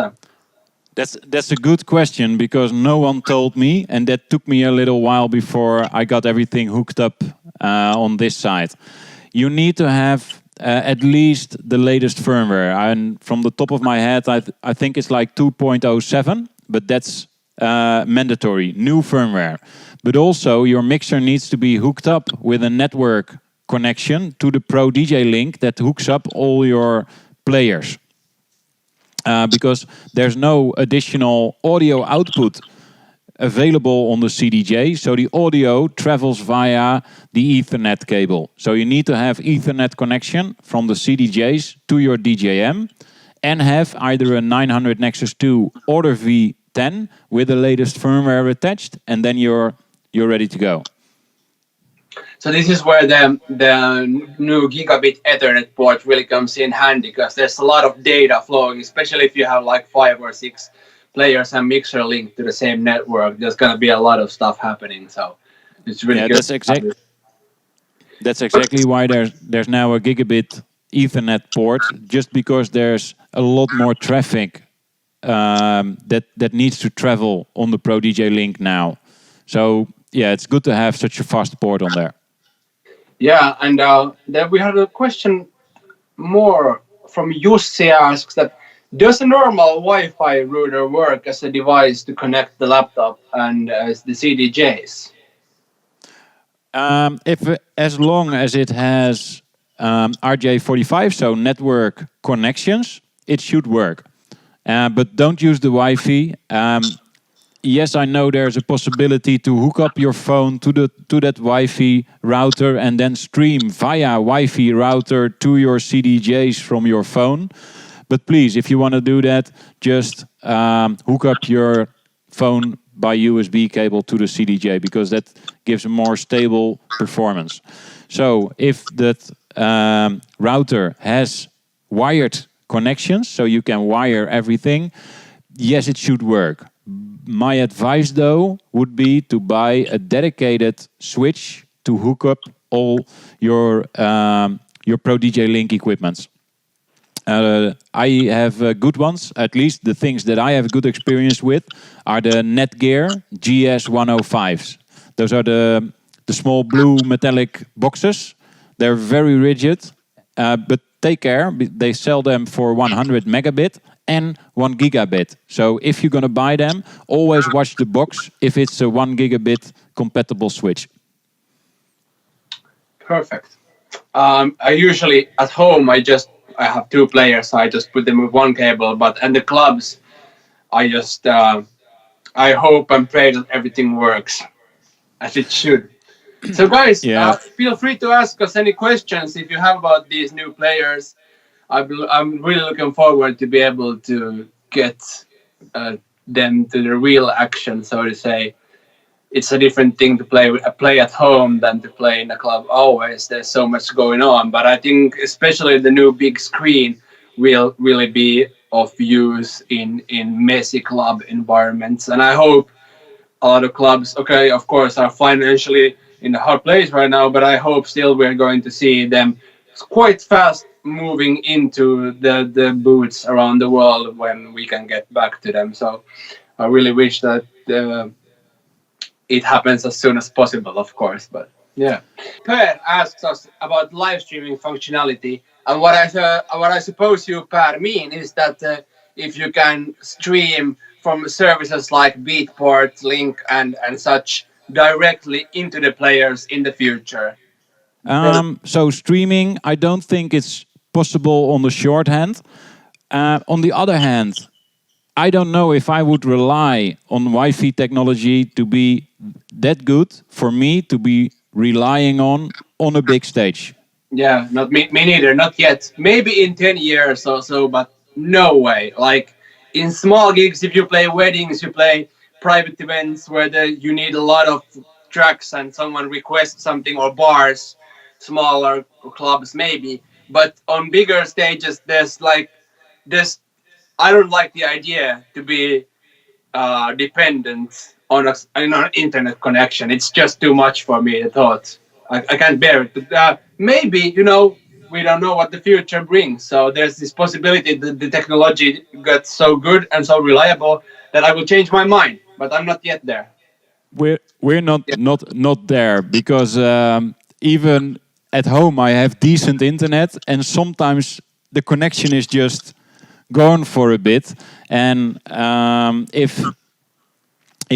That's a good question because no one told me, and that took me a little while before I got everything hooked up on this side. You need to have at least the latest firmware, and from the top of my head, I think it's like 2.07, but that's mandatory, new firmware. But also, your mixer needs to be hooked up with a network connection to the Pro DJ link that hooks up all your players. Because there's no additional audio output available on the CDJ, so the audio travels via the Ethernet cable. So you need to have Ethernet connection from the CDJs to your DJM and have either a 900 Nexus 2 or a V10 with the latest firmware attached, and then you're ready to go. So this is where the new gigabit Ethernet port really comes in handy, because there's a lot of data flowing, especially if you have like 5 or 6 players and mixer linked to the same network. There's going to be a lot of stuff happening. So it's really good. That's exactly why there's now a gigabit Ethernet port, just because there's a lot more traffic that needs to travel on the Pro DJ link now. So yeah, it's good to have such a fast port on there. Yeah, and then we had a question more from Jussi asks that, does a normal Wi-Fi router work as a device to connect the laptop and the CDJs? As long as it has RJ45, so network connections, it should work. But don't use the Wi-Fi. Yes, I know there's a possibility to hook up your phone to that Wi-Fi router and then stream via Wi-Fi router to your CDJs from your phone. But please, if you want to do that, just hook up your phone by USB cable to the CDJ, because that gives a more stable performance. So if that router has wired connections, so you can wire everything, yes, it should work. My advice, though, would be to buy a dedicated switch to hook up all your Pro DJ Link equipments. I have good ones. At least the things that I have good experience with are the Netgear GS105s. Those are the small blue metallic boxes. They're very rigid, but take care. They sell them for 100 megabit and 1 gigabit. So if you're going to buy them, always watch the box if it's a 1 gigabit compatible switch. Perfect. I usually at home I have 2 players, so I just put them with 1 cable. And the clubs, I just I hope and pray that everything works as it should. So guys, feel free to ask us any questions if you have about these new players. I'm really looking forward to be able to get them to the real action, so to say. It's a different thing to play at home than to play in a club. Always, there's so much going on. But I think especially the new big screen will really be of use in messy club environments. And I hope a lot of clubs, okay, of course, are financially in a hard place right now, but I hope still we're going to see them quite fast moving into the booths around the world when we can get back to them. So I really wish that it happens as soon as possible, of course. But yeah, Per asks us about live streaming functionality, and what I suppose you, Per, mean is that if you can stream from services like Beatport, Link, and such directly into the players in the future. So streaming, I don't think it's possible on the shorthand. On the other hand, I don't know if I would rely on Wi-Fi technology to be that good for me to be relying on a big stage. Yeah, not me neither, not yet. Maybe in 10 years or so, but no way. Like in small gigs, if you play weddings, you play private events where you need a lot of tracks and someone requests something, or bars, smaller clubs maybe. But on bigger stages, there's I don't like the idea to be dependent on an internet connection. It's just too much for me. I thought I can't bear it. But maybe we don't know what the future brings. So there's this possibility that the technology gets so good and so reliable that I will change my mind. But I'm not yet there. We're not there because even at home I have decent internet and sometimes the connection is just gone for a bit, and if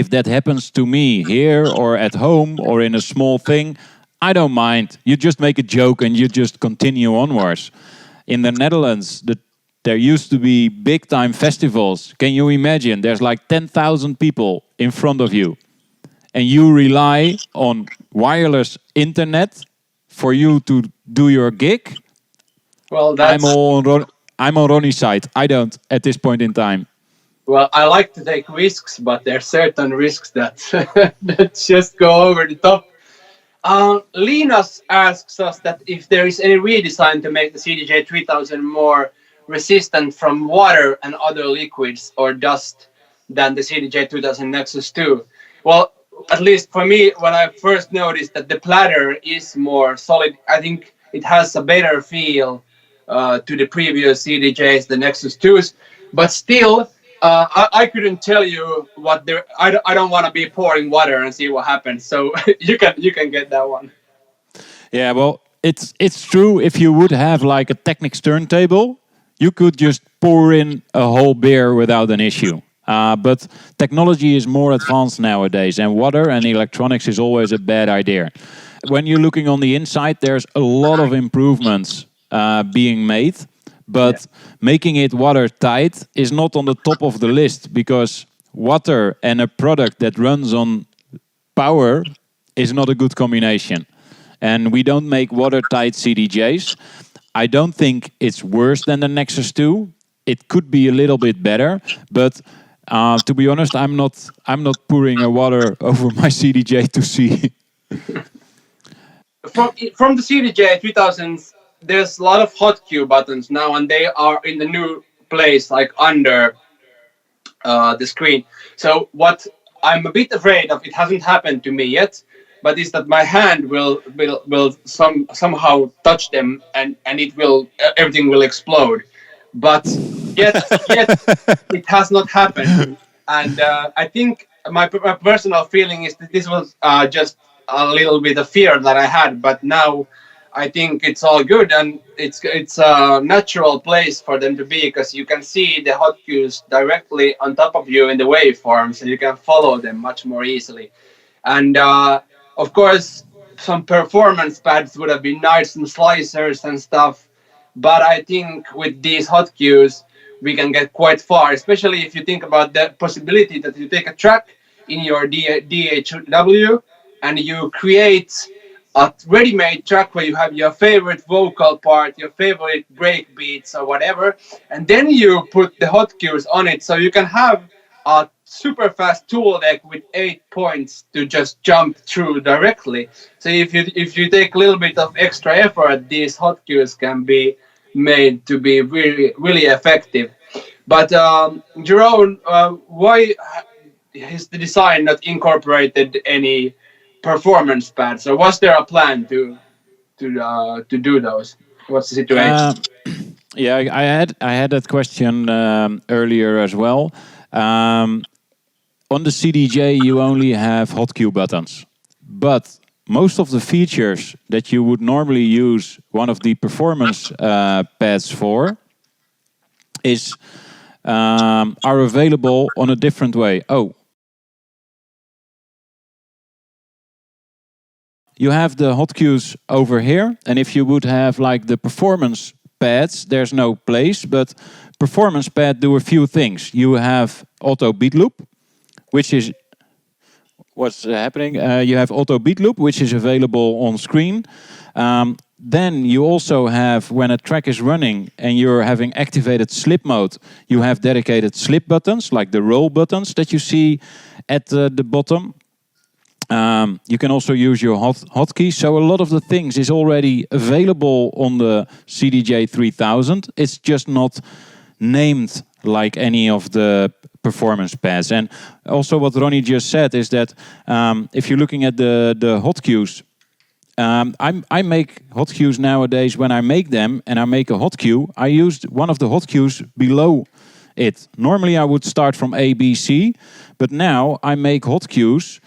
that happens to me here or at home or in a small thing, I don't mind. You just make a joke and you just continue onwards. In the Netherlands, there used to be big time festivals. Can you imagine? There's like 10,000 people in front of you and you rely on wireless internet for you to do your gig. Well, I'm on Ronnie's side. I don't at this point in time. Well, I like to take risks, but there are certain risks that that just go over the top. Linus asks us that if there is any redesign to make the CDJ 3000 more resistant from water and other liquids or dust than the CDJ 2000 Nexus 2. Well, at least for me, when I first noticed that the platter is more solid, I think it has a better feel to the previous CDJs, the Nexus 2s, but still, I couldn't tell you what there. I don't want to be pouring water and see what happens. So you can get that one. Yeah, well, it's true. If you would have like a Technics turntable, you could just pour in a whole beer without an issue. But technology is more advanced nowadays, and water and electronics is always a bad idea. When you're looking on the inside, there's a lot of improvements being made. But making it watertight is not on the top of the list because water and a product that runs on power is not a good combination. And we don't make watertight CDJs. I don't think it's worse than the Nexus 2. It could be a little bit better, but to be honest, I'm not pouring a water over my CDJ to see. From the CDJ 3000s, there's a lot of hotkey buttons now, and they are in the new place, like under the screen. So what I'm a bit afraid of, it hasn't happened to me yet, but is that my hand will somehow touch them, and everything will explode. But yet it has not happened, and I think my personal feeling is that this was just a little bit of fear that I had, but now I think it's all good, and it's a natural place for them to be because you can see the hotkeys directly on top of you in the waveform, so you can follow them much more easily. And of course, some performance pads would have been nice, and slicers and stuff, but I think with these hotkeys we can get quite far, especially if you think about the possibility that you take a track in your DHW and you create a ready-made track where you have your favorite vocal part, your favorite break beats or whatever, and then you put the hotkeys on it, so you can have a super fast tool deck with 8 points to just jump through directly. So if you take a little bit of extra effort, these hotkeys can be made to be really, really effective. But Jeroen, why is the design not incorporated any performance pads, or was there a plan to do those? What's the situation? Yeah, I had that question earlier as well. On the CDJ, you only have hotkey buttons, but most of the features that you would normally use one of the performance pads for is are available on a different way. Oh. You have the hot cues over here, and if you would have like the performance pads, there's no place, but performance pad do a few things. You have auto beat loop, which is what's happening. You have auto beat loop, which is available on screen. Then you also have, when a track is running and you're having activated slip mode, you have dedicated slip buttons, like the roll buttons that you see at the bottom. You can also use your hotkeys. So a lot of the things is already available on the CDJ 3000. It's just not named like any of the performance pads. And also what Rony just said is that if you're looking at the hot cues, I make hot cues nowadays. When I make them and I make a hot cue, I used one of the hot cues below it. Normally I would start from A, B, C, but now I make hot cues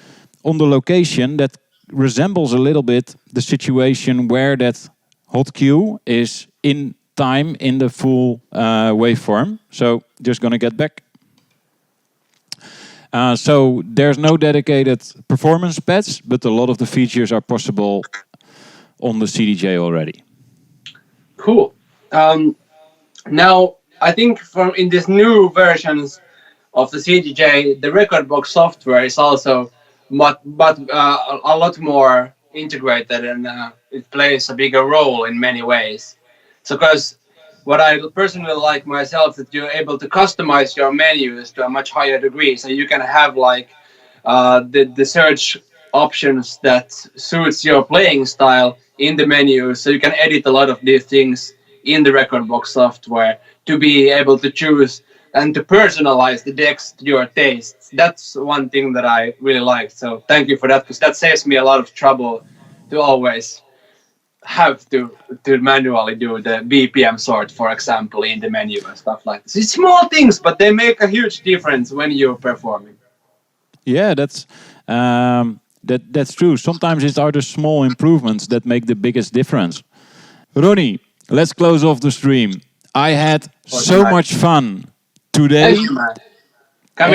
on the location that resembles a little bit the situation where that hot cue is in time in the full waveform. So just gonna get back. So there's no dedicated performance pads, but a lot of the features are possible on the CDJ already. Cool. Now, I think in these new versions of the CDJ, the record box software is also a lot more integrated, and it plays a bigger role in many ways. So, because what I personally like myself, that you're able to customize your menus to a much higher degree. So you can have like the search options that suits your playing style in the menu. So you can edit a lot of these things in the record box software to be able to choose and to personalize the decks to your tastes. That's one thing that I really like. So thank you for that, because that saves me a lot of trouble to always have to manually do the BPM sort, for example, in the menu and stuff like this. It's small things, but they make a huge difference when you're performing. Yeah, that's true. Sometimes it are the small improvements that make the biggest difference. Rony, let's close off the stream. I had so much fun today. Thank you, man. Can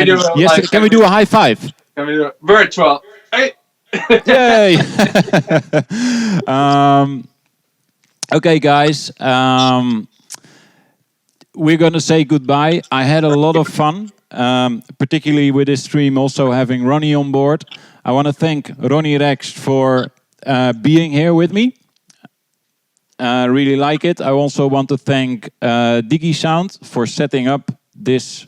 we do a high five? Can we do a virtual? Hey. Yay! Okay, guys. We're going to say goodbye. I had a lot of fun, particularly with this stream, also having Rony on board. I want to thank Rony Rex for being here with me. Really like it. I also want to thank Digisound for setting up this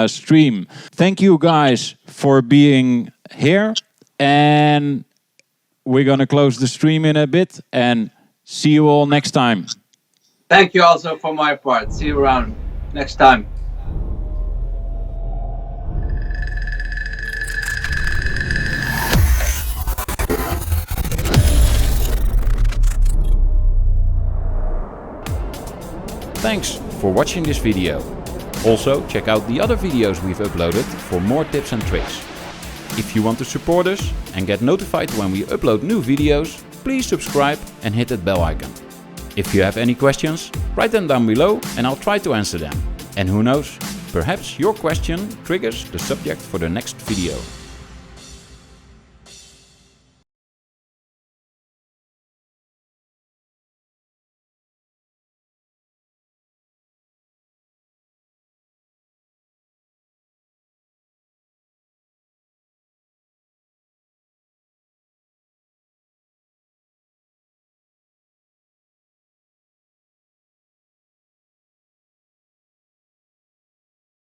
stream. Thank you guys for being here. And we're going to close the stream in a bit and see you all next time. Thank you also for my part. See you around next time. Thanks for watching this video. Also, check out the other videos we've uploaded for more tips and tricks. If you want to support us and get notified when we upload new videos, please subscribe and hit that bell icon. If you have any questions, write them down below and I'll try to answer them. And who knows, perhaps your question triggers the subject for the next video.